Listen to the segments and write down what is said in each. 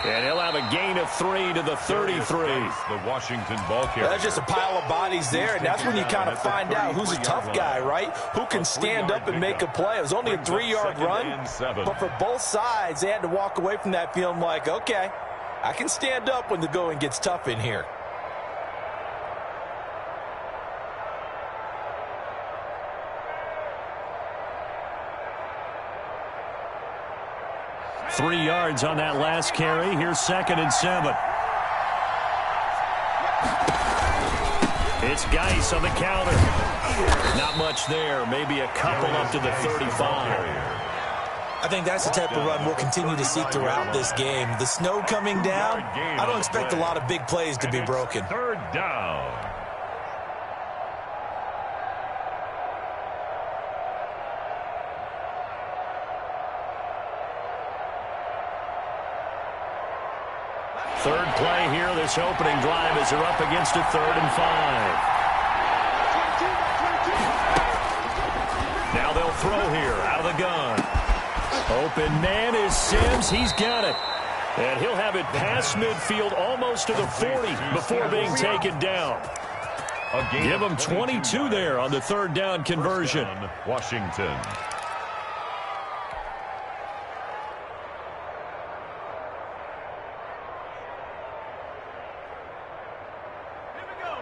And he'll have a gain of 3 to the 33. The Washington ball carrier. That's just a pile of bodies there, and that's when you kind of find out who's a tough guy, right? Who can stand up and make a play. It was only a 3-yard run, but for both sides, they had to walk away from that feeling like, okay, I can stand up when the going gets tough in here. Three yards on that last carry. Here's 2nd and 7. It's Geis on the counter. Not much there. Maybe a couple up to the 35. I think that's the type of run we'll continue to see throughout this game. The snow coming down, I don't expect a lot of big plays to be broken. 3rd down. Third play here, this opening drive as they're up against a 3rd and 5. Now they'll throw here out of the gun. Open man is Sims. He's got it. And he'll have it past midfield almost to the 40 before being taken down. Give him 22 there on the 3rd down conversion. Washington.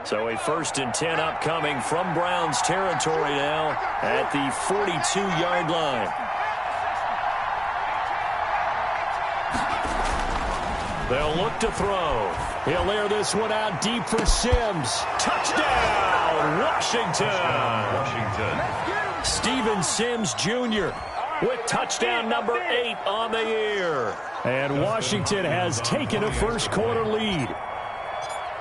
So a 1st and 10 upcoming from Browns territory now at the 42-yard line. They'll look to throw. He'll air this one out deep for Sims. Touchdown, Washington. Steven Sims Jr. with touchdown number 8 on the year. And Washington has taken a first quarter lead.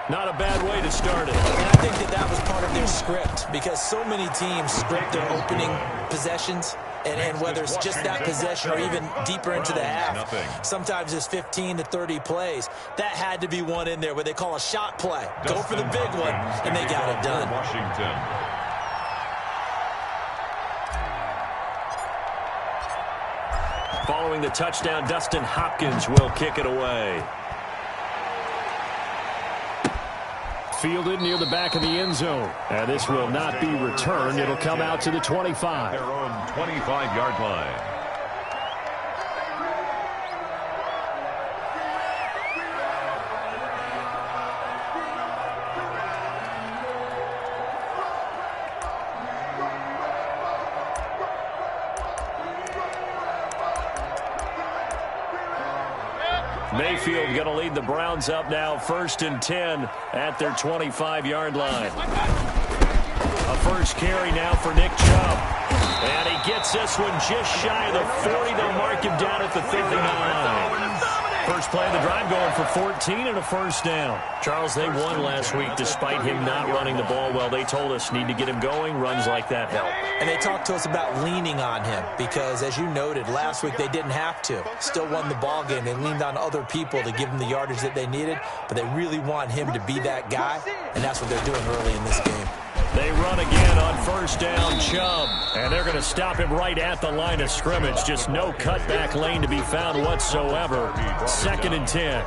Not a bad way to start it. And I think that was part of their script, because so many teams script their opening possessions, and whether it's just that possession or even deeper into the half, sometimes it's 15 to 30 plays. That had to be one in there where they call a shot play. Go for the big one, and they got it done. Washington. Following the touchdown, Dustin Hopkins will kick it away. Fielded near the back of the end zone. And this will not be returned. It'll come out to the 25. Their own 25-yard line. Mayfield going to lead the Browns up now, 1st and 10 at their 25-yard line. A first carry now for Nick Chubb. And he gets this one just shy of the 40. They'll mark him down at the 39. First play of the drive going for 14 and a first down. Charles, they won last week despite him not running the ball well. They told us need to get him going. Runs like that help. And they talked to us about leaning on him because, as you noted, last week they didn't have to. Still won the ball game. They leaned on other people to give them the yardage that they needed, but they really want him to be that guy, and that's what they're doing early in this game. They run again on first down, Chubb. And they're going to stop him right at the line of scrimmage. Just no cutback lane to be found whatsoever. 2nd and 10.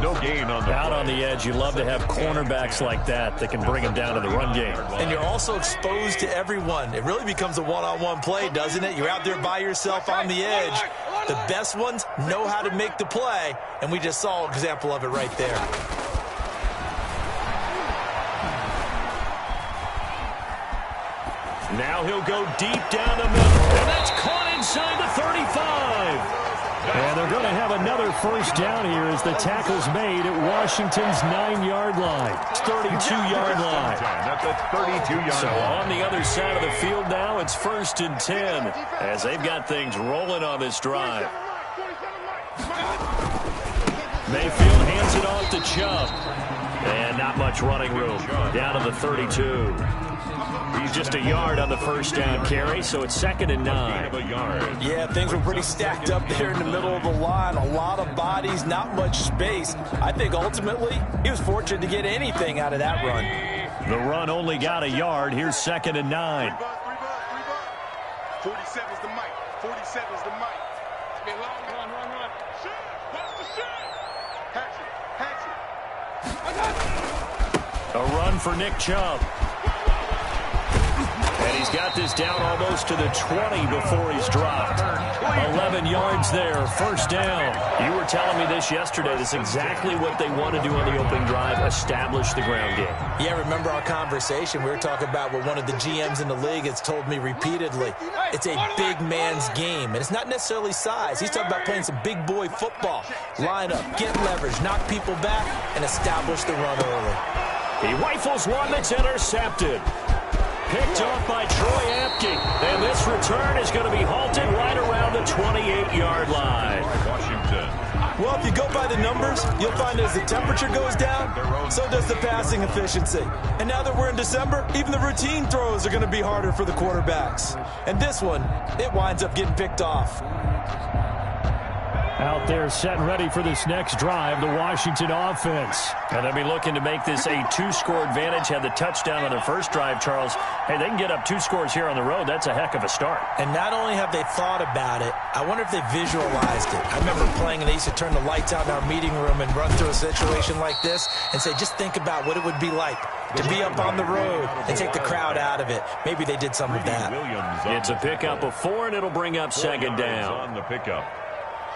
No gain on the Out play. on the edge, you love to have cornerbacks like that can bring him down to the run game. And you're also exposed to everyone. It really becomes a one-on-one play, doesn't it? You're out there by yourself on the edge. The best ones know how to make the play, and we just saw an example of it right there. Now he'll go deep down the middle. And that's caught inside the 35. And they're going to have another first down here as the tackle's made at Washington's 9-yard line. 32-yard line. That's a 32-yard line. So on the other side of the field now, it's 1st and 10 as they've got things rolling on this drive. Mayfield hands it off to Chubb. And not much running room. Down to the 32. He's just a yard on the first down carry, so it's 2nd and 9. Yeah, things were pretty stacked up there in the middle of the line. A lot of bodies, not much space. I think ultimately he was fortunate to get anything out of that run. The run only got a yard. Here's 2nd and 9. 47's the mic. 47's the mic. It's been long. Run. Shit. What's the shit? Hatchet. A run for Nick Chubb. And he's got this down almost to the 20 before he's dropped. 11 yards there, first down. You were telling me this yesterday. That's exactly what they want to do on the opening drive, establish the ground game. Yeah, remember our conversation? We were talking about what one of the GMs in the league has told me repeatedly. It's a big man's game, and it's not necessarily size. He's talking about playing some big boy football. Line up, get leverage, knock people back, and establish the run early. He rifles one that's intercepted. Picked off by Troy Apke. And this return is going to be halted right around the 28-yard line. Washington. Well, if you go by the numbers, you'll find as the temperature goes down, so does the passing efficiency. And now that we're in December, even the routine throws are going to be harder for the quarterbacks. And this one, it winds up getting picked off. Out there set and ready for this next drive, the Washington offense. And they'll be looking to make this a two-score advantage. Had the touchdown on their first drive, Charles. Hey, they can get up 2 scores here on the road. That's a heck of a start. And not only have they thought about it, I wonder if they visualized it. I remember playing, and they used to turn the lights out in our meeting room and run through a situation like this and say, just think about what it would be like to be up on the road and take the crowd out of it. Maybe they did some of that. It's a pickup of 4, and it'll bring up second down. On the pickup.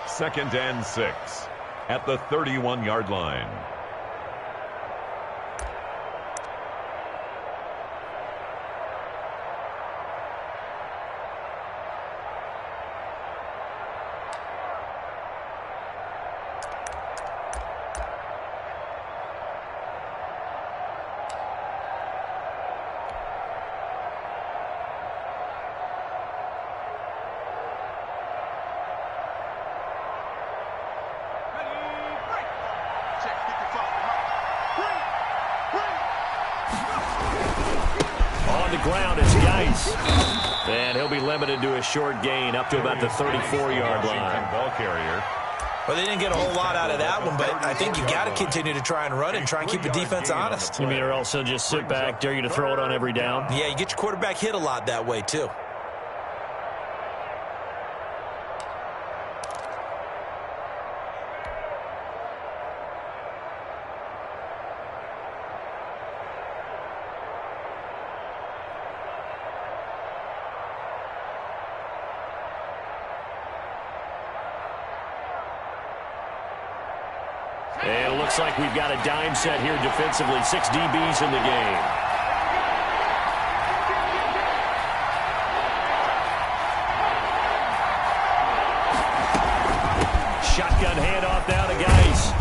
2nd and 6 at the 31-yard line. Ground, it's Geis. And he'll be limited to a short gain up to about the 34-yard line. Ball carrier. Well, they didn't get a whole lot out of that one, but I think you got to continue to try and run and try and keep the defense honest. You mean, or else they'll just sit back, dare you to throw it on every down? Yeah, you get your quarterback hit a lot that way, too. And it looks like we've got a dime set here defensively. 6 DBs in the game. Shotgun handoff now to Geis.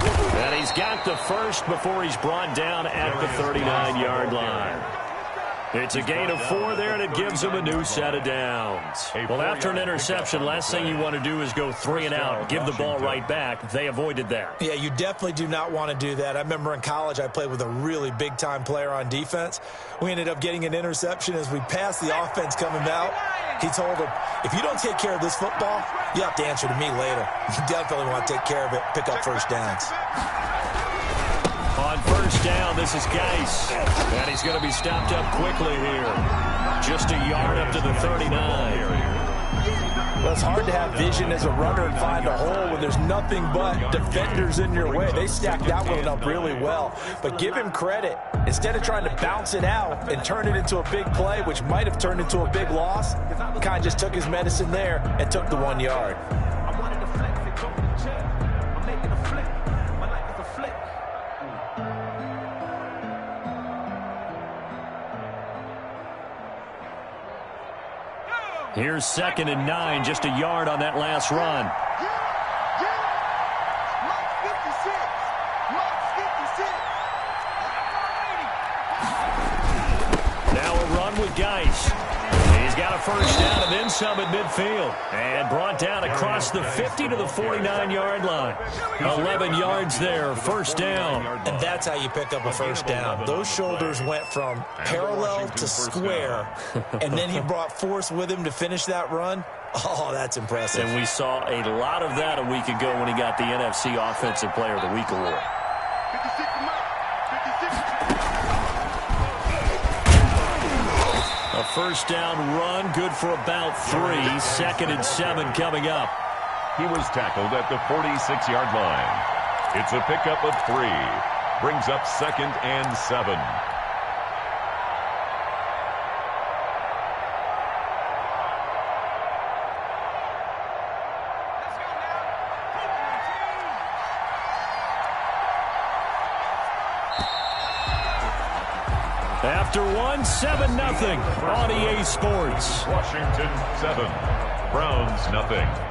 And he's got the first before he's brought down at the 39-yard line. It's a gain of 4 there, and it gives him a new set of downs. Well, after an interception, last thing you want to do is go 3 and out, give the ball right back. They avoided that. Yeah, you definitely do not want to do that. I remember in college I played with a really big-time player on defense. We ended up getting an interception as we passed the offense coming out. He told him, if you don't take care of this football, you have to answer to me later. You definitely want to take care of it, pick up first downs. On first down, this is Geis. And he's going to be stopped up quickly here. Just a yard up to the 39. Well, it's hard to have vision as a runner and find a hole when there's nothing but defenders in your way. They stacked that one up really well. But give him credit. Instead of trying to bounce it out and turn it into a big play, which might have turned into a big loss, he kind of just took his medicine there and took the 1 yard. Here's 2nd and 9, just a yard on that last run. Now a run with Geis. He's got a first down and then some at midfield. And brought down across the 50 to the 49-yard line. 11 yards there, first down. And that's how you pick up a first down. Those shoulders went from parallel to square, and then he brought force with him to finish that run. Oh, that's impressive. And we saw a lot of that a week ago when he got the NFC Offensive Player of the Week award. A first down run, good for about 3. 2nd and 7 coming up. He was tackled at the 46-yard line. It's a pickup of 3. Brings up 2nd and 7. After 1, 7-0 on EA Sports. Washington 7, Browns 0.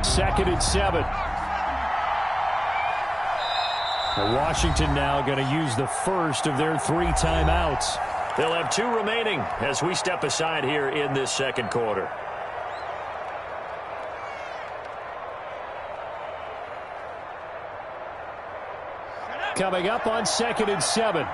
Second and 7. Washington now going to use the first of their 3 timeouts. They'll have 2 remaining as we step aside here in this second quarter. Coming up on 2nd and 7.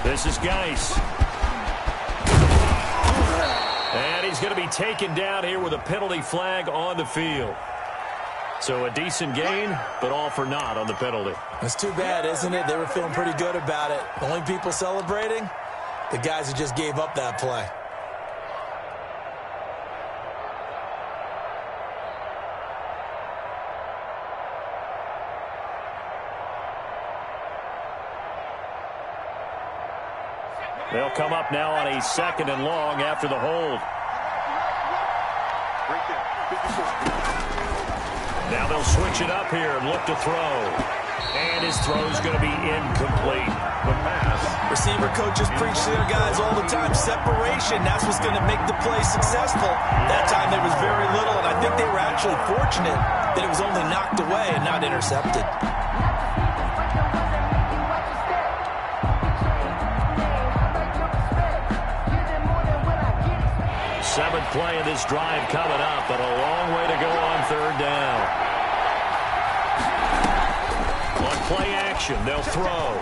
This is Geis. And he's going to be taken down here with a penalty flag on the field. So a decent gain, but all for naught on the penalty. It's too bad, isn't it? They were feeling pretty good about it. The only people celebrating, the guys who just gave up that play. They'll come up now on a 2nd and long after the hold. Now they'll switch it up here and look to throw. And his throw's going to be incomplete. The pass. Receiver coaches preach to their guys all the time. Separation, that's what's going to make the play successful. That time there was very little, and I think they were actually fortunate that it was only knocked away and not intercepted. 7th play of this drive coming up, but a long way to go on 3rd down. On play action, they'll throw.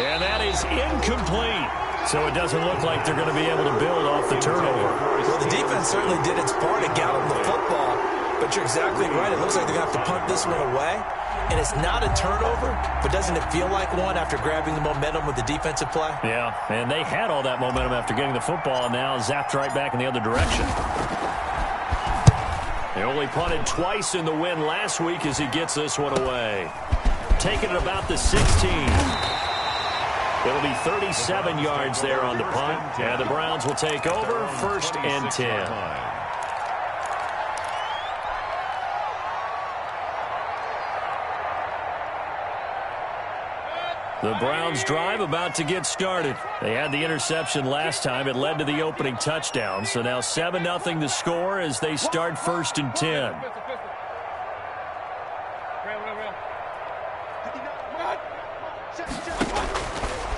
And that is incomplete. So it doesn't look like they're going to be able to build off the turnover. Well, the defense certainly did its part to get them the football, but you're exactly right. It looks like they're going to have to punt this one away. And it's not a turnover, but doesn't it feel like one after grabbing the momentum with the defensive play? Yeah, and they had all that momentum after getting the football, and now zapped right back in the other direction. They only punted twice in the win last week as he gets this one away. Taking it about the 16. It'll be 37 yards there on the punt, and the Browns will take over 1st and 10. The Browns drive about to get started. They had the interception last time. It led to the opening touchdown. So now 7-0 the score as they start 1st and 10.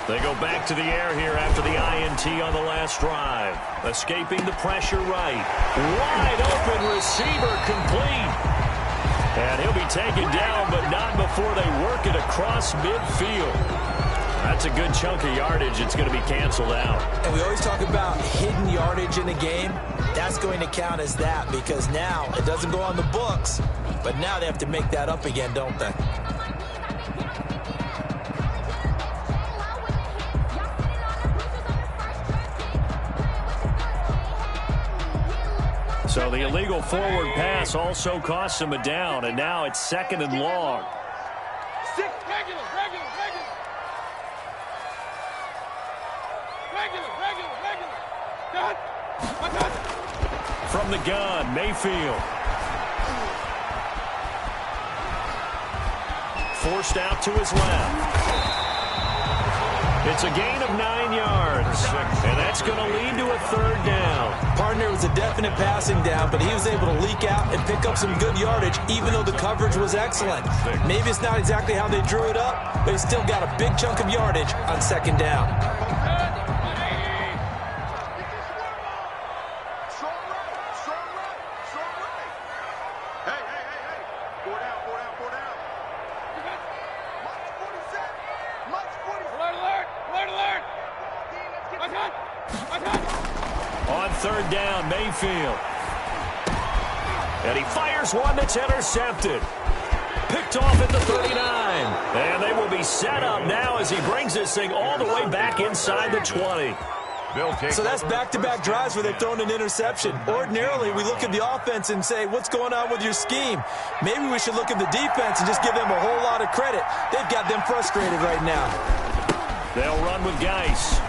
They go back to the air here after the INT on the last drive. Escaping the pressure right. Wide open receiver complete. And he'll be taken down, but not before they work it across midfield. That's a good chunk of yardage. It's going to be canceled out. And we always talk about hidden yardage in a game. That's going to count as that because now it doesn't go on the books, but now they have to make that up again, don't they? So the illegal forward pass also costs him a down, and now it's 2nd and long. from the gun, Mayfield. Forced out to his left. It's a gain of 9 yards, and that's going to lead to a third down. Partner, was a definite passing down, but he was able to leak out and pick up some good yardage, even though the coverage was excellent. Maybe it's not exactly how they drew it up, but he still got a big chunk of yardage on second down. On third down, Mayfield. And he fires one that's intercepted. Picked off at the 39. And they will be set up now as he brings this thing all the way back inside the 20. So that's back-to-back drives where they've thrown an interception. Ordinarily, we look at the offense and say, what's going on with your scheme? Maybe we should look at the defense and just give them a whole lot of credit. They've got them frustrated right now. They'll run with Geis.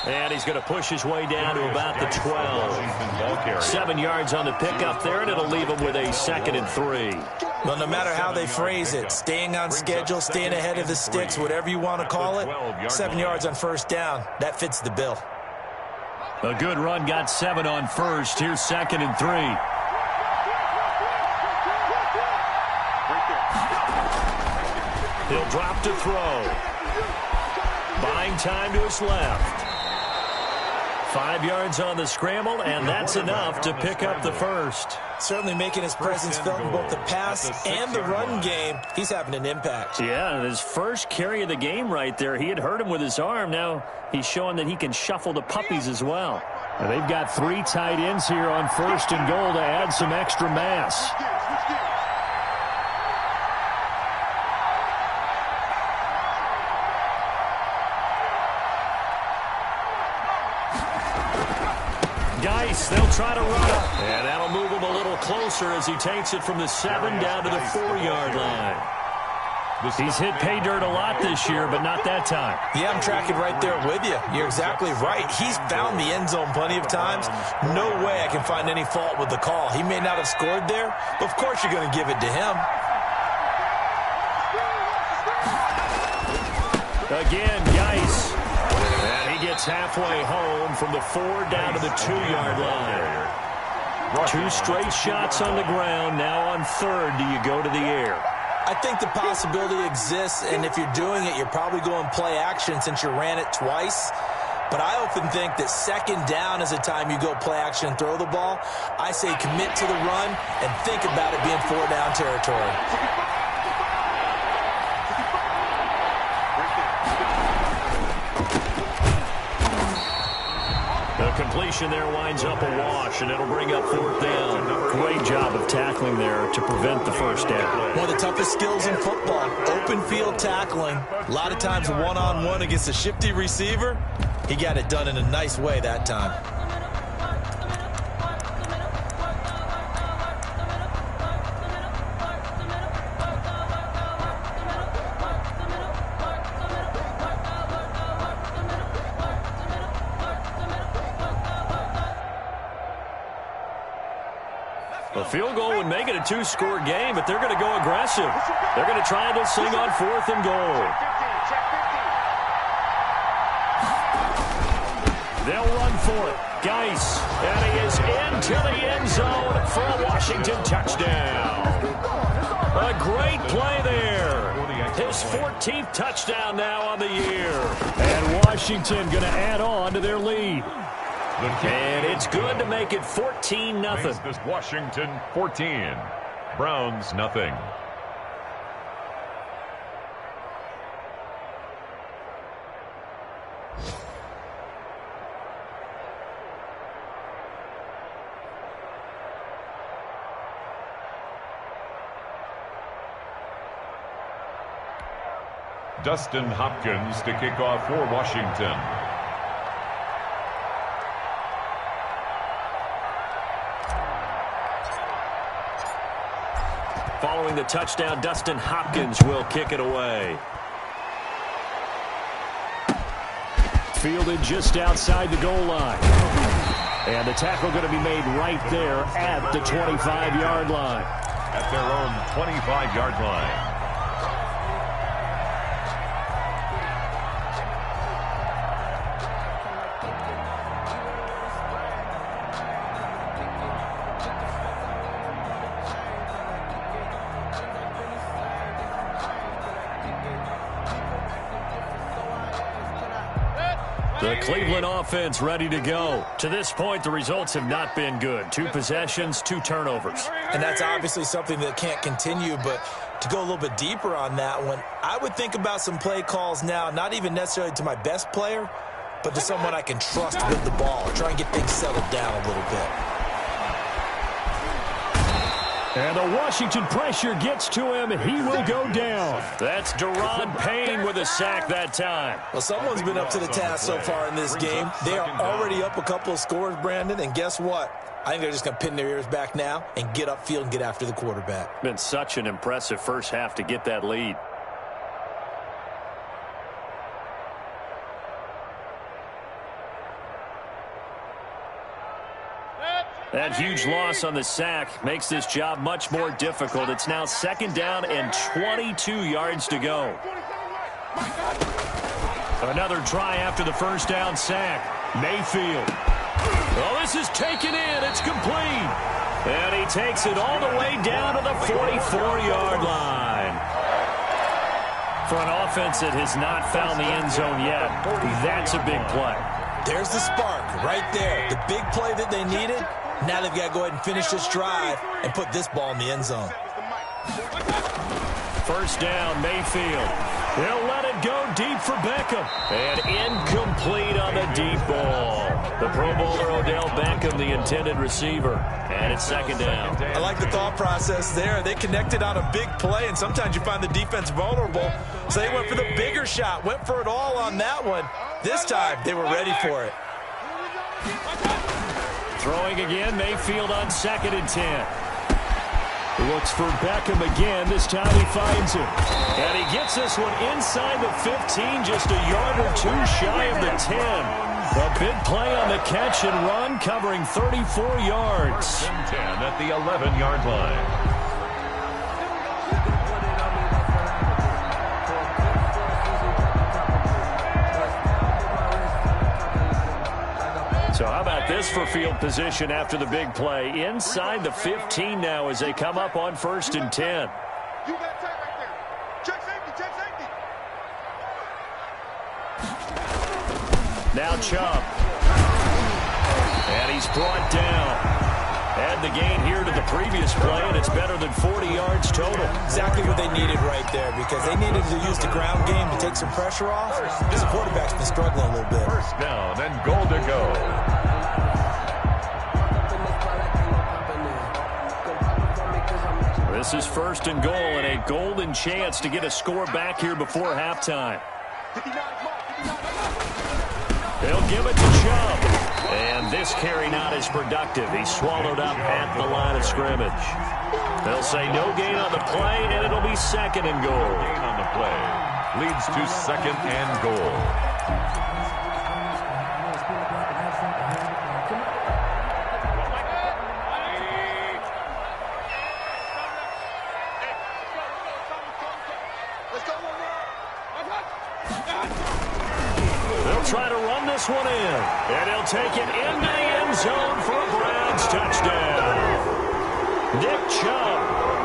And he's going to push his way down to about the 12. 7 yards on the pickup there, and it'll leave him with a 2nd and 3. Well, no matter how they phrase it, staying on schedule, staying ahead of the sticks, whatever you want to call it, 7 yards on first down, that fits the bill. A good run got 7 on first. Here's 2nd and 3. He'll drop to throw. Buying time to his left. 5 yards on the scramble, and that's enough to pick up the first. Certainly making his presence felt in both the pass and the run game. He's having an impact. Yeah, his first carry of the game right there. He had hurt him with his arm. Now he's showing that he can shuffle the puppies as well. And they've got 3 tight ends here on 1st and goal to add some extra mass. Geis, they'll try to run it. And that'll move him a little closer as he takes it from the 7 down to the 4-yard line. He's hit pay dirt a lot this year, but not that time. Yeah, I'm tracking right there with you. You're exactly right. He's found the end zone plenty of times. No way I can find any fault with the call. He may not have scored there, but of course you're going to give it to him. Again, Geis. And he gets halfway home from the 4 down to the 2-yard line. 2 straight shots on the ground. Now on 3rd, do you go to the air? I think the possibility exists, and if you're doing it, you're probably going play action since you ran it twice. But I often think that 2nd down is the time you go play action and throw the ball. I say commit to the run and think about it being 4-down territory. The completion there winds up a wash, and it'll bring up 4th down. Great job of tackling there to prevent the first down. One of the toughest skills in football, open field tackling. A lot of times one-on-one against a shifty receiver. He got it done in a nice way that time. A field goal would make it a 2-score game, but they're going to go aggressive. They're going to try this thing on 4th and goal. They'll run for it. Geis, and he is into the end zone for a Washington touchdown. A great play there. His 14th touchdown now on the year. And Washington going to add on to their lead. And it's good to make it 14-0. This Washington 14, Browns nothing. Dustin Hopkins to kick off for Washington. Following the touchdown, Dustin Hopkins will kick it away. Fielded just outside the goal line. And the tackle going to be made right there at the 25-yard line. At their own 25-yard line. The Cleveland offense ready to go. To this point, the results have not been good. 2 possessions, 2 turnovers. And that's obviously something that can't continue, but to go a little bit deeper on that one, I would think about some play calls now, not even necessarily to my best player, but to someone I can trust with the ball. Try and get things settled down a little bit. And the Washington pressure gets to him. He will go down. That's Daron Payne with a sack that time. Well, someone's been up to the task so far in this game. They are already up a couple of scores, Brandon, and guess what? I think they're just going to pin their ears back now and get upfield and get after the quarterback. Been such an impressive first half to get that lead. That huge loss on the sack makes this job much more difficult. It's now 2nd down and 22 yards to go. Another try after the first down sack. Mayfield. Oh, this is taken in. It's complete. And he takes it all the way down to the 44-yard line. For an offense that has not found the end zone yet, that's a big play. There's the spark right there. The big play that they needed. Now they've got to go ahead and finish this drive and put this ball in the end zone. First down, Mayfield. He'll let it go deep for Beckham. And incomplete on the deep ball. The Pro Bowler Odell Beckham, the intended receiver. And it's 2nd down. I like the thought process there. They connected on a big play, and sometimes you find the defense vulnerable. So they went for the bigger shot, went for it all on that one. This time, they were ready for it. Throwing again, Mayfield on 2nd and 10. Looks for Beckham again. This time he finds him. And he gets this one inside the 15, just a yard or 2 shy of the 10. A big play on the catch and run, covering 34 yards. 1st and 10 at the 11-yard line. So how about this for field position after the big play? Inside the 15 now as they come up on 1st and 10. You got time right there. Check safety, check safety. Now Chubb. And he's brought down. Add the gain here to the previous play, and it's better than 40 yards total. Exactly what they needed right there, because they needed to use the ground game to take some pressure off. This quarterback's been struggling a little bit. First down and goal to go. This is 1st and goal, and a golden chance to get a score back here before halftime. They'll give it to Chubb. And this carry not as productive. He's swallowed up at the line of scrimmage. They'll say no gain on the play, and it'll be 2nd and goal. No gain on the play. Leads to 2nd and goal. Try to run this one in. And he'll take it into the end zone for a Browns touchdown. Nick Chubb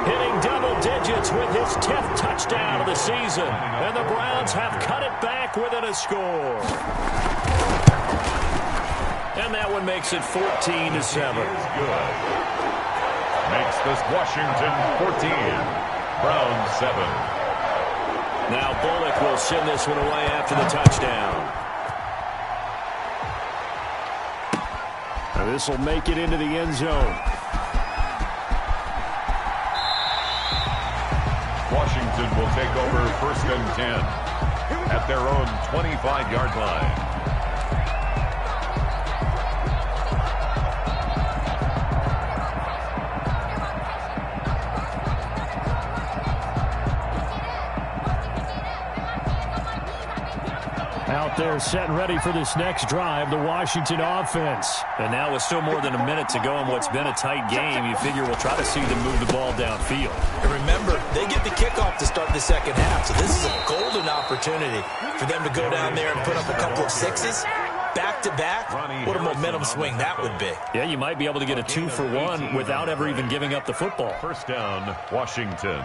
hitting double digits with his 10th touchdown of the season. And the Browns have cut it back within a score. And that one makes it 14-7. Good. Makes this Washington 14. Browns 7. Now Bullock will send this one away after the touchdown. This will make it into the end zone. Washington will take over 1st and 10 at their own 25-yard line. Now out there setting ready for this next drive, the Washington offense. And now with still more than a minute to go in what's been a tight game, you figure we'll try to see them move the ball downfield. And remember, they get the kickoff to start the second half, so this is a golden opportunity for them to go down there and put up a couple of sixes. Back-to-back, what a momentum swing that would be. Yeah, you might be able to get a 2-for-1 without ever even giving up the football. First down, Washington.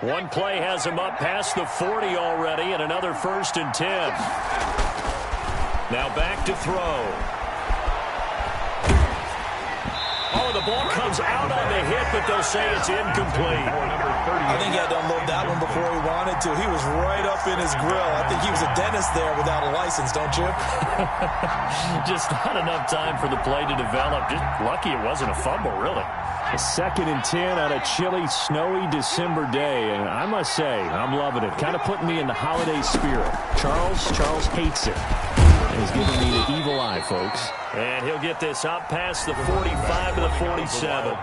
One play has him up past the 40 already, and another 1st and 10. Now back to throw. Oh, the ball comes out on the hit, but they'll say it's incomplete. I think he had to unload that one before he wanted to. He was right up in his grill. I think he was a dentist there without a license, don't you? Just not enough time for the play to develop. Just lucky it wasn't a fumble, really. A 2nd and 10 on a chilly, snowy December day. And I must say, I'm loving it. Kind of putting me in the holiday spirit. Charles hates it. He's giving me the evil eye, folks. And he'll get this up past the 45 to the 47.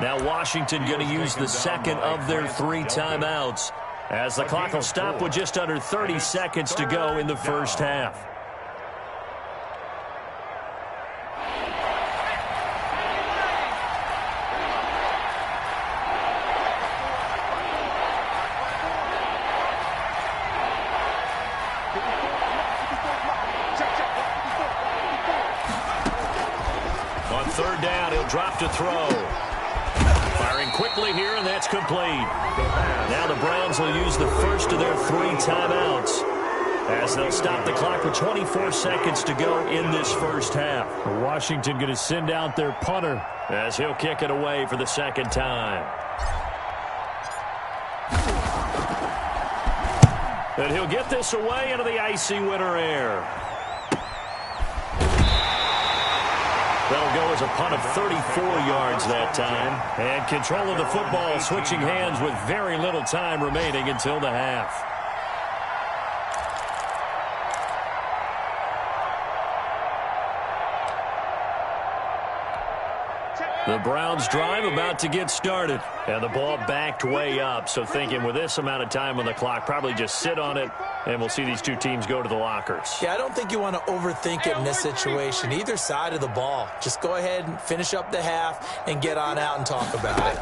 Now Washington going to use the second of their 3 timeouts, as the clock will stop with just under 30 seconds to go in the first half. Third down, he'll drop to throw. Firing quickly here, and that's complete. Now the Browns will use the first of their 3 timeouts, as they'll stop the clock with 24 seconds to go in this first half. Washington going to send out their punter, as he'll kick it away for the second time. And he'll get this away into the icy winter air. That'll go as a punt of 34 yards that time. And control of the football switching hands with very little time remaining until the half. The Browns drive about to get started. And the ball backed way up. So thinking with this amount of time on the clock, probably just sit on it, and we'll see these two teams go to the lockers. Yeah, I don't think you want to overthink it in this situation. Either side of the ball. Just go ahead and finish up the half and get on out and talk about it.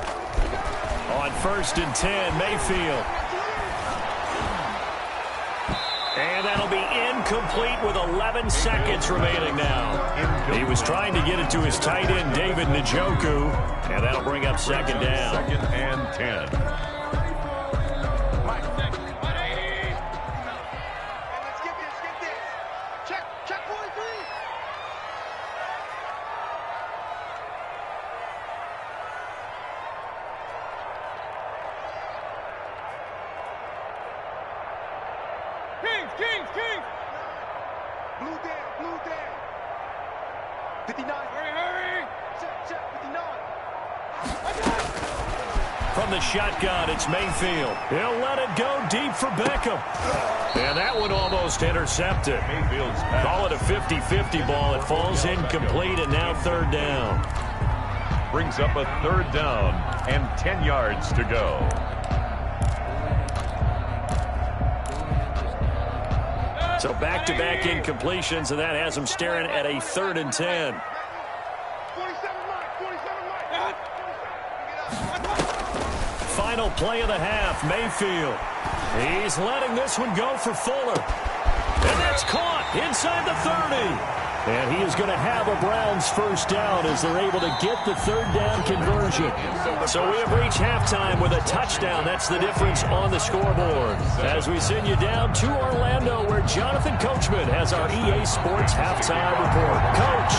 On 1st and 10, Mayfield. And that'll be incomplete with 11 seconds remaining now. He was trying to get it to his tight end, David Njoku, and that'll bring up 2nd down. 2nd and 10. Kings! Blue down. 59. Hurry! Check, 59. From the shotgun, it's Mayfield. He'll let it go deep for Beckham. And that one almost intercepted. Mayfield's pass. Call it a 50-50 ball. It falls incomplete, and now 3rd down. Brings up a 3rd down and 10 yards to go. So back-to-back incompletions, and that has him staring at a 3rd and 10. 47 Mike. Final play of the half, Mayfield. He's letting this one go for Fuller. And that's caught inside the 30. And he is going to have a Browns first down as they're able to get the 3rd down conversion. So we have reached halftime with a touchdown. That's the difference on the scoreboard. As we send you down to Orlando, where Jonathan Coachman has our EA Sports halftime report. Coach,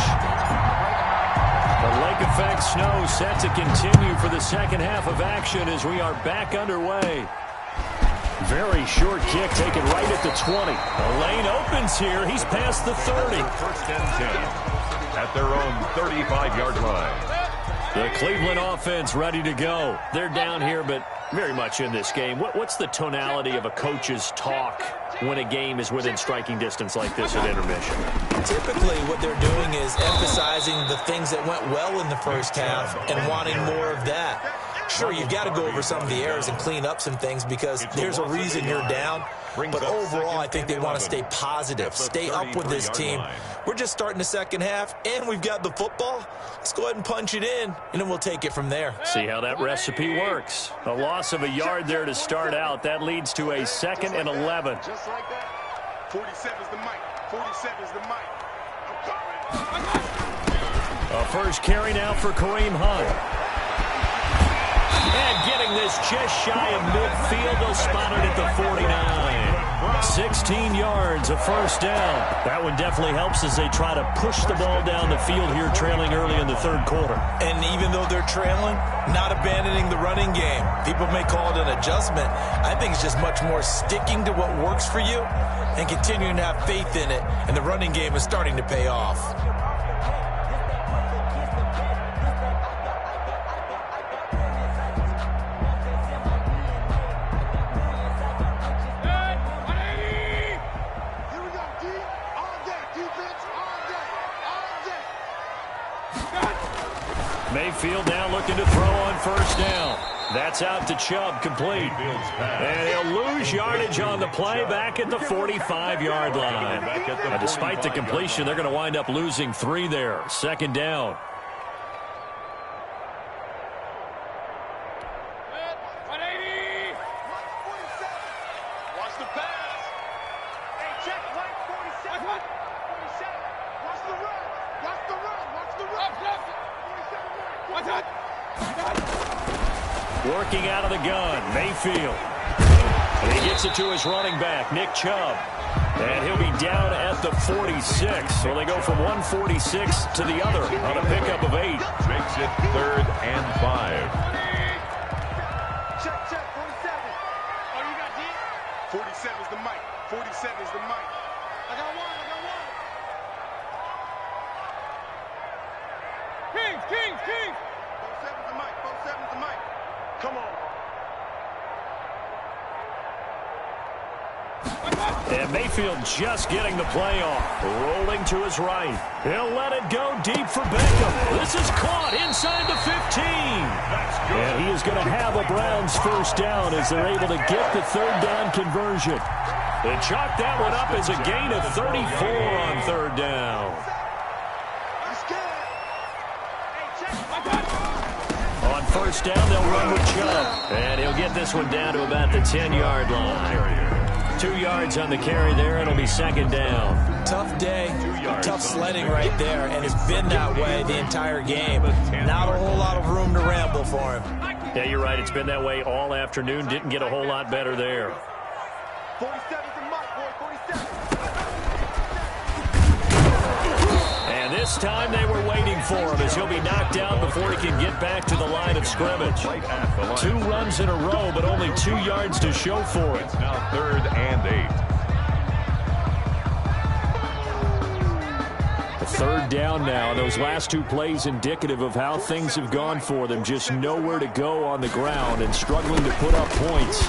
the lake effect snow set to continue for the second half of action as we are back underway. Very short kick taken right at the 20. The lane opens here. He's past the 30. 1st and 10 at their own 35-yard line. The Cleveland offense ready to go. They're down here, but very much in this game. What's the tonality of a coach's talk when a game is within striking distance like this at intermission? Typically, what they're doing is emphasizing the things that went well in the first half and wanting more of that. Sure, you've got to go over some of the errors and clean up some things because there's a reason you're down. But overall, I think they want to stay positive, stay up with this team. We're just starting the second half, and we've got the football. Let's go ahead and punch it in, and then we'll take it from there. See how that recipe works. A loss of a yard there to start out. That leads to a 2nd and 11. Just like that. 47's the mic. 47's the mic. A first carry now for Kareem Hunt. And getting this just shy of midfield, though spotted at the 49. 16 yards, a first down. That one definitely helps as they try to push the ball down the field here, trailing early in the third quarter. And even though they're trailing, not abandoning the running game. People may call it an adjustment. I think it's just much more sticking to what works for you and continuing to have faith in it. And the running game is starting to pay off. Mayfield now looking to throw on first down. That's out to Chubb, complete. And he'll lose yardage on the play back at the 45-yard line. Now, despite the completion, they're going to wind up losing 3 there. Second down. Working out of the gun, Mayfield. And he gets it to his running back, Nick Chubb. And he'll be down at the 46. So they go from 146 to the other on a pickup of 8. Makes it 3rd and 5. Check, 47. Oh, you got D? 47's the mic. 47's the mic. I got one. Kings. 47's the mic. 47's the mic. Come on. And Mayfield just getting the play off. Rolling to his right. He'll let it go deep for Beckham. This is caught inside the 15. And he is going to have a Browns first down as they're able to get the 3rd down conversion. They chalk that one up as a gain of 34 on 3rd down. On first down, they'll run with Chubb. And he'll get this one down to about the 10-yard line. 2 yards on the carry there, and it'll be second down. Tough day, tough sledding right there, and it's been that way the entire game. Not a whole lot of room to ramble for him. Yeah, you're right. It's been that way all afternoon. Didn't get a whole lot better there. 47's the mic, boy. 47. And this time they were waiting for him as he'll be knocked out before he can get back to the line of scrimmage. 2 runs in a row, but only 2 yards to show for it. It's now 3rd and 8. A 3rd down now. Those last 2 plays indicative of how things have gone for them. Just nowhere to go on the ground and struggling to put up points.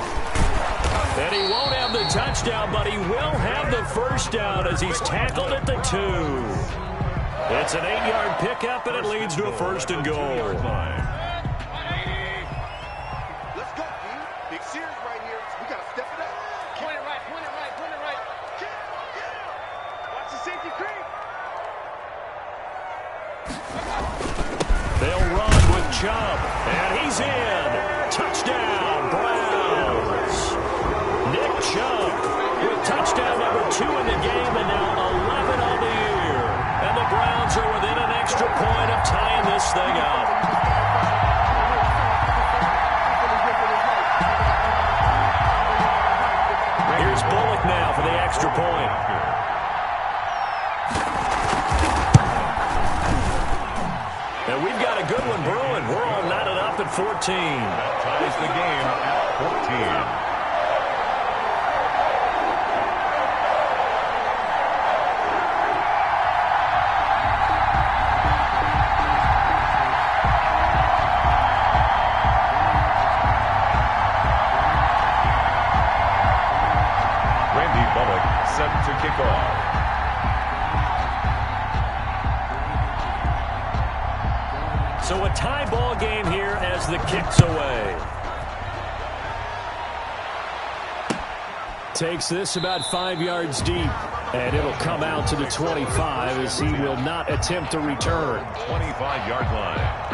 And he won't have the touchdown, but he will have the first down as he's tackled at the 2. It's an 8-yard pickup, and it leads to a 1st and goal. Let's go, D. Big series right here. We got to step it up. Point it right. Watch the safety creep. They'll run with Chubb, and he's in. Touchdown, Browns. Nick Chubb with touchdown number 2 in the game, and now 11 on the year. And the Browns are within an extra point of tying this thing up. Here's Bullock now for the extra point. And we've got a good one brewing. We're all knotted up at 14. That ties the game at 14. Set to kick off. So a tie ball game here as the kicks away. Takes this about 5 yards deep, and it'll come out to the 25 as he will not attempt to return. 25-yard line.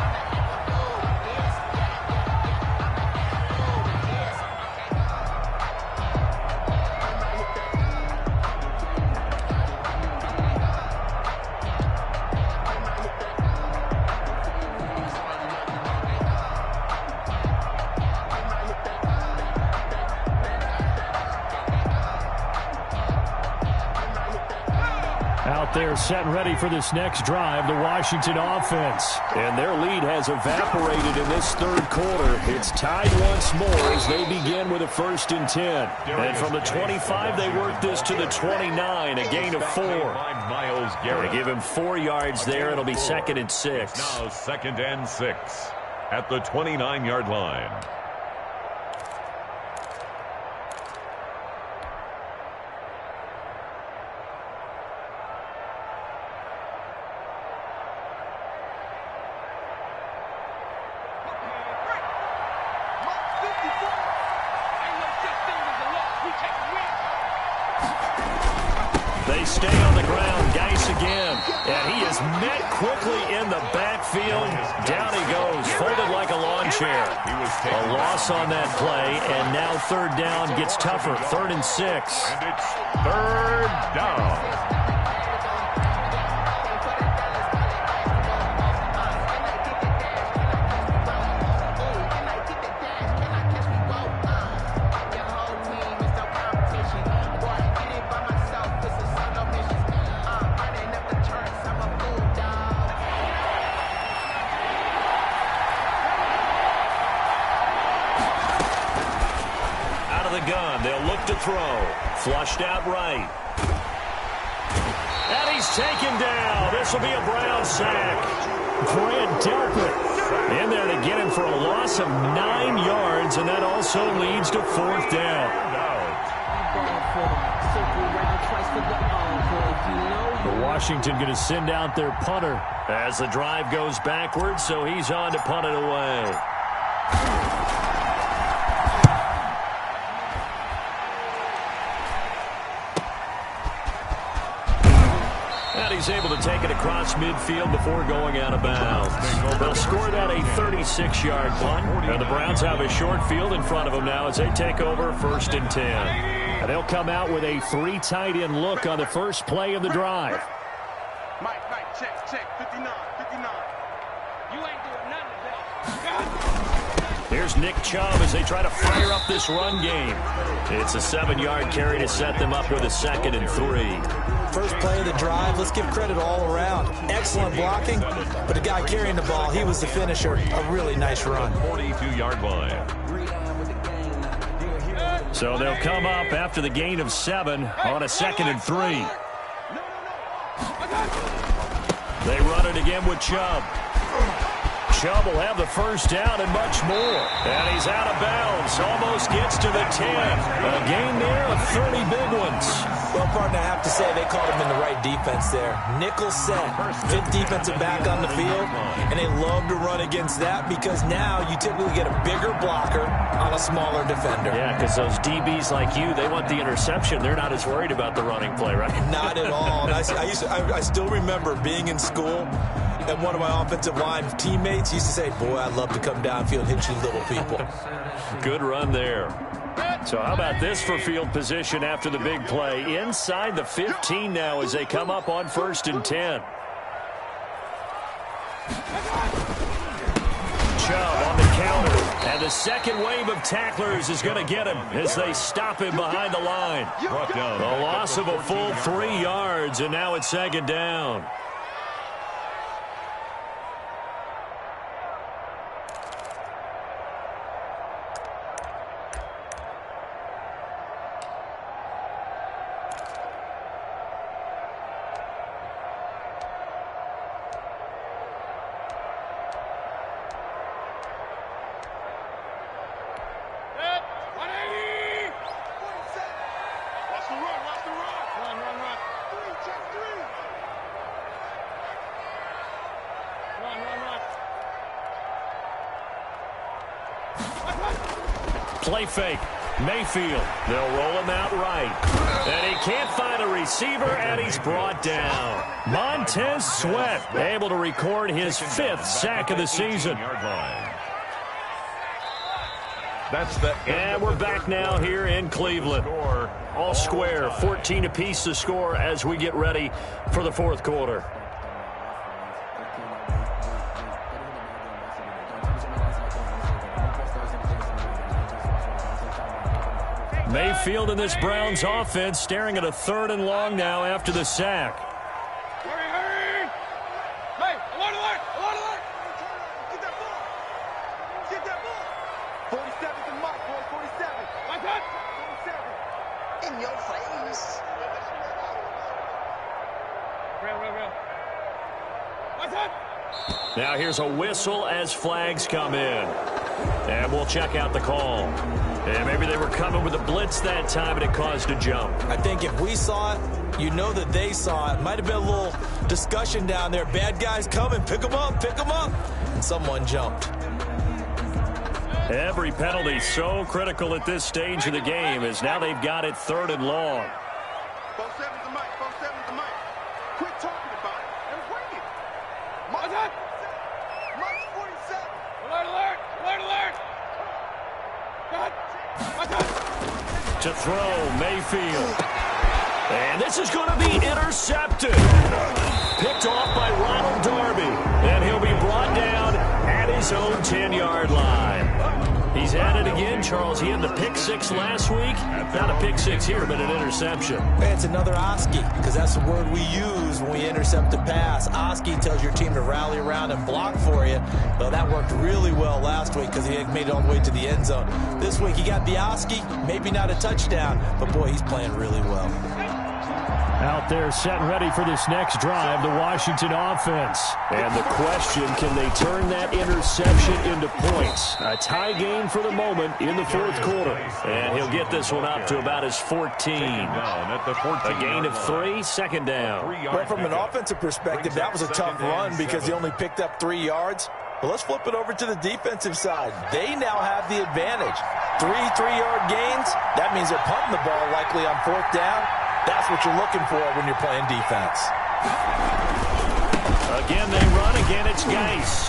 They're set and ready for this next drive, the Washington offense. And their lead has evaporated in this third quarter. It's tied once more as they begin with a 1st and 10. And from the 25, they work this to the 29, a gain of 4. They give him 4 yards there. It'll be 2nd and 6. Now 2nd and 6 at the 29-yard line. They stay on the ground. Geis again. And he is met quickly in the backfield. Down he goes, folded like a lawn chair. A loss on that play, and now 3rd down gets tougher. 3rd and 6. And it's 3rd down. To throw. Flushed out right. And he's taken down. This will be a Brown sack. Grant Delpit in there to get him for a loss of 9 yards, and that also leads to 4th down. The Washington going to send out their punter as the drive goes backwards, so he's on to punt it away. He's able to take it across midfield before going out of bounds. They'll score that a 36-yard punt. And the Browns have a short field in front of them now as they take over 1st and 10. And they'll come out with a 3 tight end look on the first play of the drive. Mike, check, 59. You ain't doing none of that. Here's Nick Chubb as they try to fire up this run game. It's a 7-yard carry to set them up with a 2nd and 3. First play of the drive, let's give credit all around. Excellent blocking, but the guy carrying the ball, he was the finisher. A really nice run. 42-yard line. So they'll come up after the gain of 7 on a 2nd and 3. They run it again with Chubb. Chubb will have the 1st down and much more. And he's out of bounds. Almost gets to the 10. A gain there of 30 big ones. Well, partner, I have to say they called him in the right defense there. Nickel set, 5th defensive back on the field, and they love to run against that because now you typically get a bigger blocker on a smaller defender. Yeah, because those DBs like you, they want the interception. They're not as worried about the running play, right? Not at all. And I still remember being in school, and one of my offensive line teammates used to say, boy, I'd love to come downfield and hit you little people. Good run there. So how about this for field position after the big play? Inside the 15 now as they come up on 1st and 10. Chubb on the counter. And the second wave of tacklers is going to get him as they stop him behind the line. A loss of a full 3 yards, and now it's 2nd down. Play fake. Mayfield. They'll roll him out right. And he can't find a receiver, and he's brought down. Montez Sweat able to record his 5th sack of the season. And we're back now here in Cleveland. All square, 14 apiece to score as we get ready for the 4th quarter. Mayfield in this Browns offense staring at a 3rd and long now after the sack. Hurry, hurry! Hey, alert, alert, alert, alert! Get that ball! Get that ball! 47's the mark, boy, 47. Like that? 47. In your face. Real. Like that? Now here's a whistle as flags come in. And we'll check out the call. And maybe they were coming with a blitz that time and it caused a jump. I think if we saw it, you know that they saw it. Might have been a little discussion down there. Bad guys coming, pick them up, pick them up. And someone jumped. Every penalty so critical at this stage of the game as now they've got it 3rd and long. 47's the mic, 47's the mic. Quit talking about it and bring it. Mike's 47. Alert, alert, alert, alert. To throw, Mayfield. And this is going to be intercepted. Picked off by Ronald Darby. And he'll be brought down at his own 10-yard line. He's at it again, Charles. He had the pick 6 last week. Not a pick 6 here, but an interception. It's another Oski, because that's the word we use when we intercept a pass. Oski tells your team to rally around and block for you. Well, that worked really well last week because he made it all the way to the end zone. This week he got the Oski, maybe not a touchdown, but boy, he's playing really well. Out there set and ready for this next drive, the Washington offense. And the question, can they turn that interception into points? A tie game for the moment in the 4th quarter. And he'll get this one up to about his 14. A gain of 3, 2nd down. Well, from an offensive perspective, that was a tough run because he only picked up 3 yards. But let's flip it over to the defensive side. They now have the advantage. 3 3-yard gains. That means they're punting the ball likely on 4th down. That's what you're looking for when you're playing defense. Again, they run. Again, it's Geis.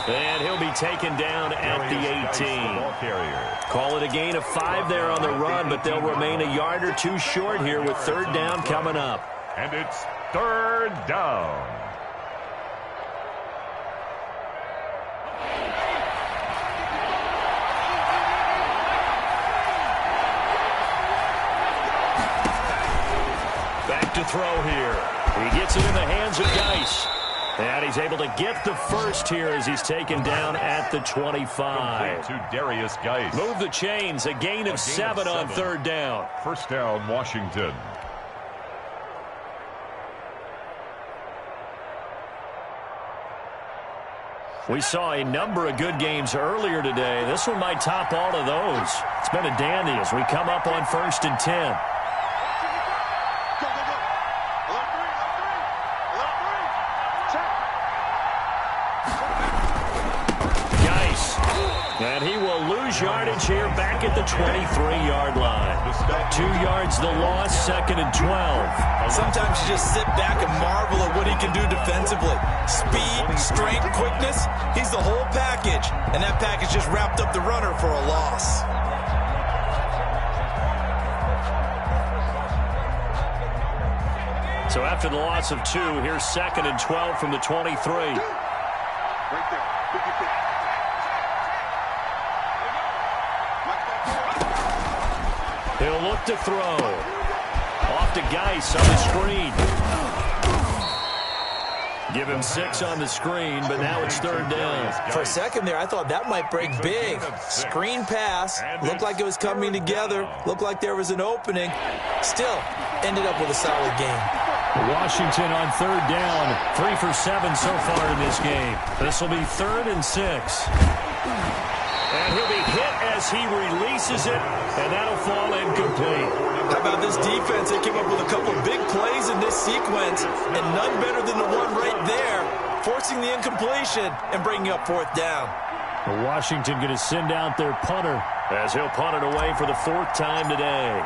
And he'll be taken down at the 18. Call it a gain of 5 there on the run, but they'll remain a yard or 2 short here with 3rd down coming up. And it's 3rd down. To throw here. He gets it in the hands of Geis. And he's able to get the first here as he's taken down at the 25. To Darius Geis. Move the chains. A gain of 7 on 3rd down. 1st down, Washington. We saw a number of good games earlier today. This one might top all of those. It's been a dandy as we come up on 1st and 10. And he will lose yardage here back at the 23-yard line. 2 yards the loss, 2nd and 12. Sometimes you just sit back and marvel at what he can do defensively. Speed, strength, quickness, he's the whole package. And that package just wrapped up the runner for a loss. So after the loss of 2, here's 2nd and 12 from the 23. Right there. He'll look to throw. Off to Geis on the screen. Give him 6 on the screen, but now it's 3rd down. For a second there, I thought that might break big. Screen pass. Looked like it was coming together. Looked like there was an opening. Still, ended up with a solid game. Washington on 3rd down. 3 for 7 so far in this game. This will be 3rd and 6. And he'll be hit as he releases it, and that'll fall incomplete. How about this defense? They came up with a couple big plays in this sequence, and none better than the one right there, forcing the incompletion and bringing up 4th down. Washington going to send out their punter as he'll punt it away for the 4th time today.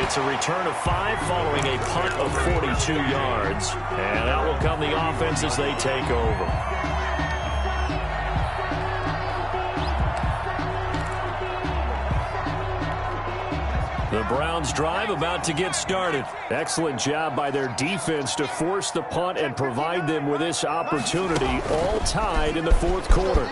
It's a return of 5 following a punt of 42 yards. And out will come the offense as they take over. The Browns drive about to get started. Excellent job by their defense to force the punt and provide them with this opportunity, all tied in the 4th quarter.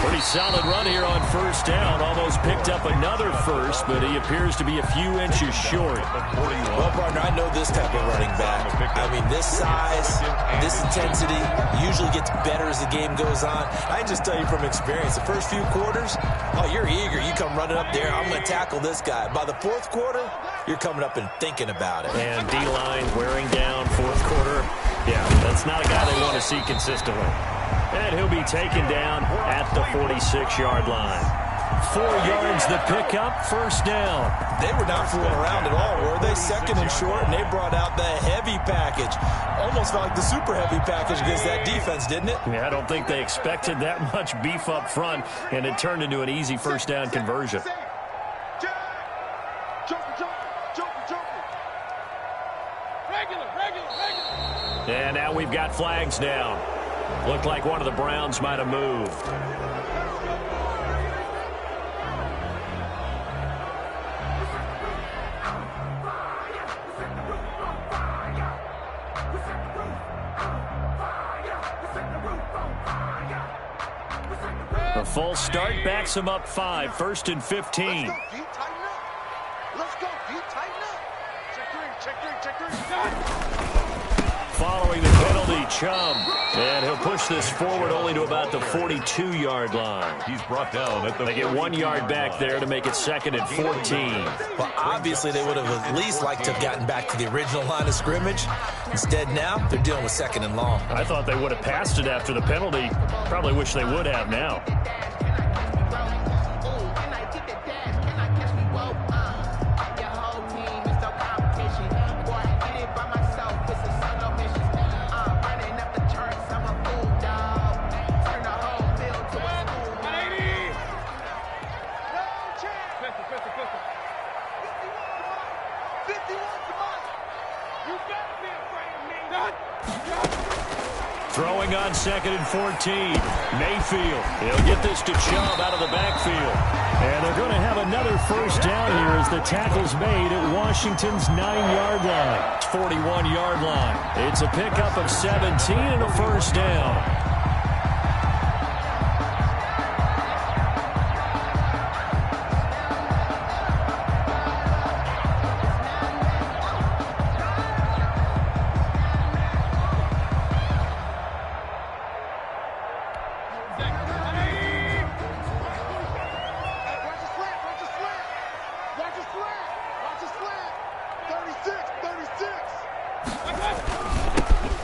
Pretty solid run here on 1st down. Almost picked up another first, but he appears to be a few inches short. Well, partner, I know this type of running back. I mean, this size, this intensity usually gets better as the game goes on. I can just tell you from experience, the first few quarters, oh, you're eager. You come running up there, I'm going to tackle this guy. By the 4th quarter, you're coming up and thinking about it. And D-line wearing down 4th quarter. Yeah, that's not a guy they want to see consistently. And he'll be taken down at the 46-yard line. 4 yards the pickup, 1st down. They were not fooling around at all, were they? 2nd and short, and they brought out the heavy package. Almost felt like the super heavy package against that defense, didn't it? Yeah, I don't think they expected that much beef up front, and it turned into an easy 1st down conversion. And now we've got flags down. Looked like one of the Browns might have moved. The false start backs him up 5, 1st and 15. Let's go, D, tighten up. Let's go, D, tighten up. Check three. Following the penalty, Chubb. And he'll push this forward only to about the 42-yard line. He's brought down at the They get 1 yard back there to make it 2nd and 14. Well, obviously, they would have at least liked to have gotten back to the original line of scrimmage. Instead, now, they're dealing with 2nd and long. I thought they would have passed it after the penalty. Probably wish they would have now. Throwing on 2nd and 14. Mayfield. He'll get this to Chubb out of the backfield. And they're going to have another 1st down here as the tackle's made at Washington's 9-yard line. 41-yard line. It's a pickup of 17 and a 1st down.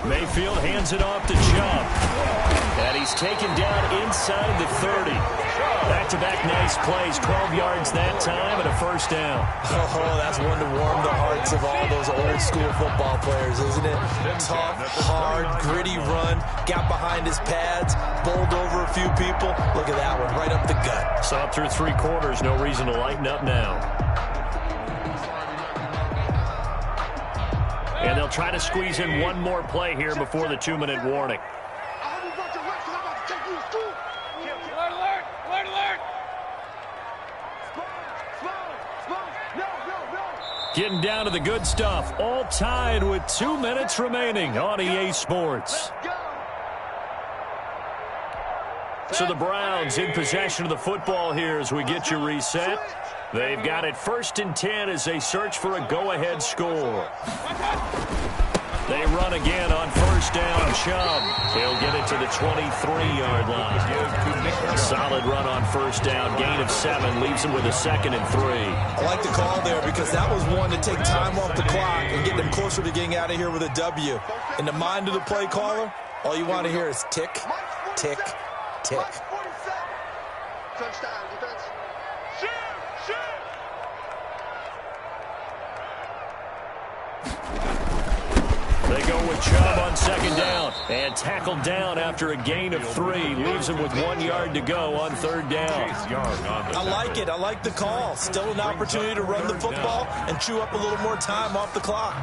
Mayfield hands it off to Chubb. And he's taken down inside the 30. Back-to-back nice plays. 12 yards that time and a 1st down. Oh, that's one to warm the hearts of all those old-school football players, isn't it? Tough, hard, gritty run. Got behind his pads. Bowled over a few people. Look at that one, right up the gut. Saw it through 3 quarters. No reason to lighten up now. And they'll try to squeeze in one more play here before the 2-minute warning. Getting down to the good stuff. All tied with 2 minutes remaining on EA Sports. So the Browns in possession of the football here as we get you reset. They've got it 1st and 10 as they search for a go-ahead score. They run again on 1st down. Chubb. He'll get it to the 23-yard line. A solid run on 1st down. Gain of 7 leaves him with a 2nd and 3. I like the call there because that was one to take time off the clock and get them closer to getting out of here with a W. In the mind of the play caller, all you want to hear is tick, tick, tick. Touchdown, defense. Shoot! They go with Chubb on second down. And tackled down after a gain of 3. Leaves him with 1 yard to go on third down. I like it. I like the call. Still an opportunity to run the football and chew up a little more time off the clock.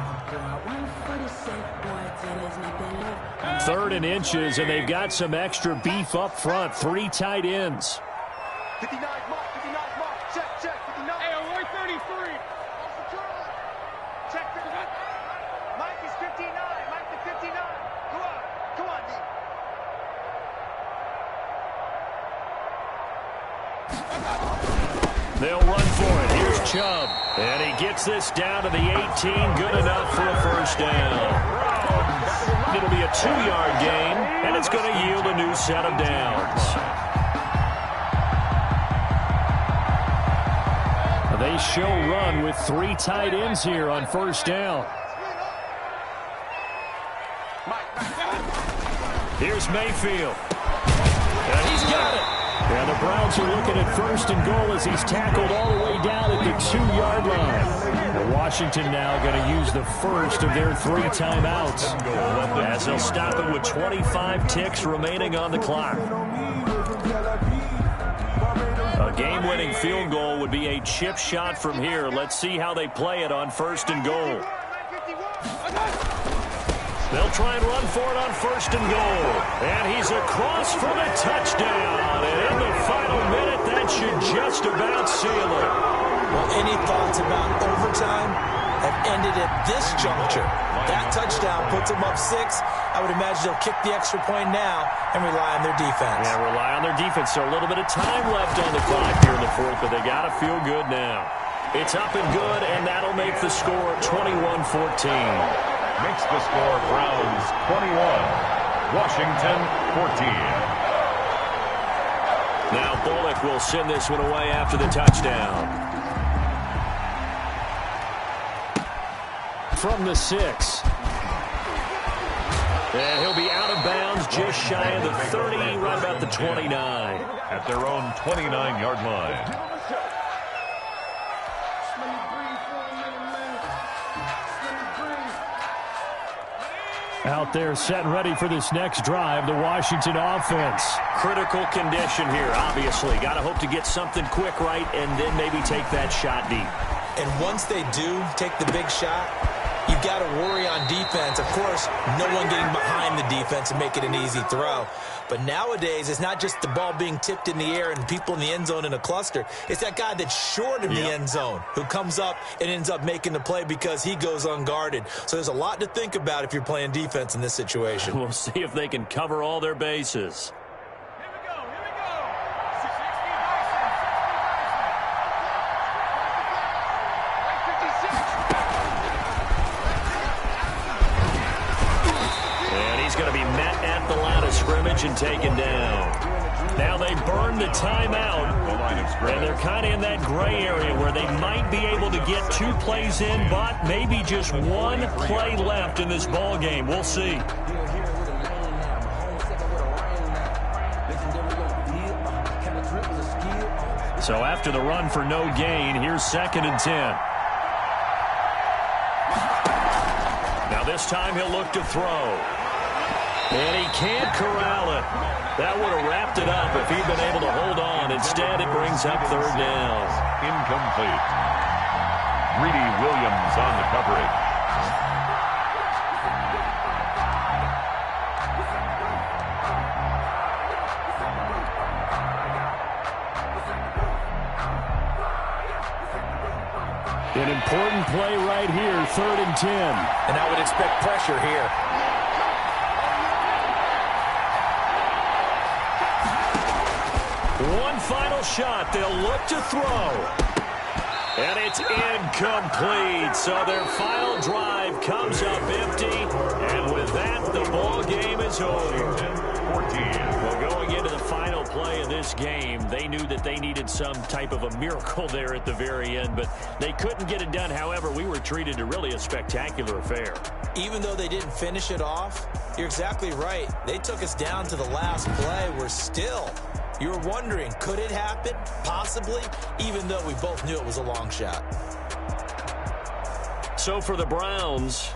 3rd and inches, and they've got some extra beef up front. 3 tight ends. 59 mark, 59 mark. Check, 59. Hey, Roy 33. Check, Mike is 59. Mike is 59. Come on, D. They'll run for it. Here's Chubb. And he gets this down to the 18. Good enough for a first down. It'll be a 2-yard gain, and it's going to yield a new set of downs. They show run with 3 tight ends here on first down. Here's Mayfield. And he's got it. And the Browns are looking at first and goal as he's tackled all the way down at the 2-yard line. Washington now going to use the first of their 3 timeouts as they'll stop it with 25 ticks remaining on the clock. A game-winning field goal would be a chip shot from here. Let's see how they play it on first and goal. They'll try and run for it on first and goal. And he's across for the touchdown. And in the final minute, that should just about seal it. Well, any thoughts about overtime have ended at this juncture. That touchdown puts them up 6. I would imagine they'll kick the extra point now and rely on their defense. Yeah, rely on their defense. So a little bit of time left on the clock here in the 4th, but they got to feel good now. It's up and good, and that'll make the score 21-14. Makes the score Browns 21, Washington 14. Now Bullock will send this one away after the touchdown. From the 6. And he'll be out of bounds just shy of the 30, right about the 29. At their own 29-yard line. Out there set and ready for this next drive, the Washington offense. Critical condition here, obviously. Got to hope to get something quick right and then maybe take that shot deep. And once they do take the big shot, you've got to worry on defense. Of course, no one getting behind the defense and make it an easy throw. But nowadays, it's not just the ball being tipped in the air and people in the end zone in a cluster. It's that guy that's short in the end zone who comes up and ends up making the play because he goes unguarded. So there's a lot to think about if you're playing defense in this situation. We'll see if they can cover all their bases. Going to be met at the line of scrimmage and taken down. Now they burn the timeout, and they're kind of in that gray area where they might be able to get 2 plays in, but maybe just 1 play left in this ball game. We'll see. So after the run for no gain, here's 2nd and 10. Now this time he'll look to throw. And he can't corral it. That would have wrapped it up if he'd been able to hold on. Instead, it brings up 3rd down. Incomplete. Greedy Williams on the coverage. An important play right here, 3rd and 10. And I would expect pressure here. One final shot. They'll look to throw. And it's incomplete. So their final drive comes up empty. And with that, the ball game is over. 14. Well, going into the final play of this game, they knew that they needed some type of a miracle there at the very end, but they couldn't get it done. However, we were treated to really a spectacular affair. Even though they didn't finish it off, you're exactly right. They took us down to the last play. We're still... You were wondering, could it happen? Possibly, even though we both knew it was a long shot. So for the Browns,